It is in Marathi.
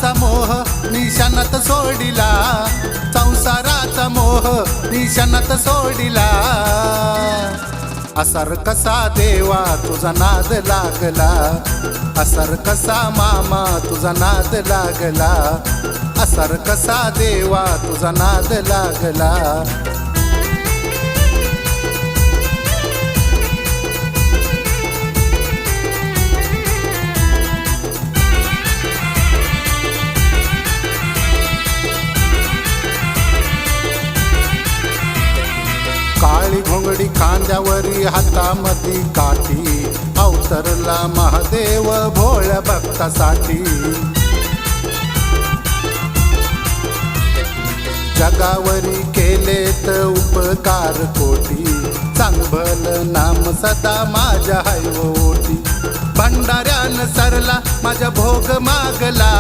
संसाराचा मोह निशाणात सोडिला, संसाराचा मोह निशाणात सोडिला। असर कसा देवा तुझा नाद लागला, असर कसा मामा तुझा नाद लागला, असर कसा देवा तुझा नाद लागला। काळी घोंगडी खांद्यावरी हातामधी काठी, अवतरला महादेव भोळ्या भक्तासाठी। जगावरी केलेत उपकार कोटी, चांगभल नाम सदा माझ्या हैवोटी। भंडाऱ्यान सरला माझ्या भोग मागला,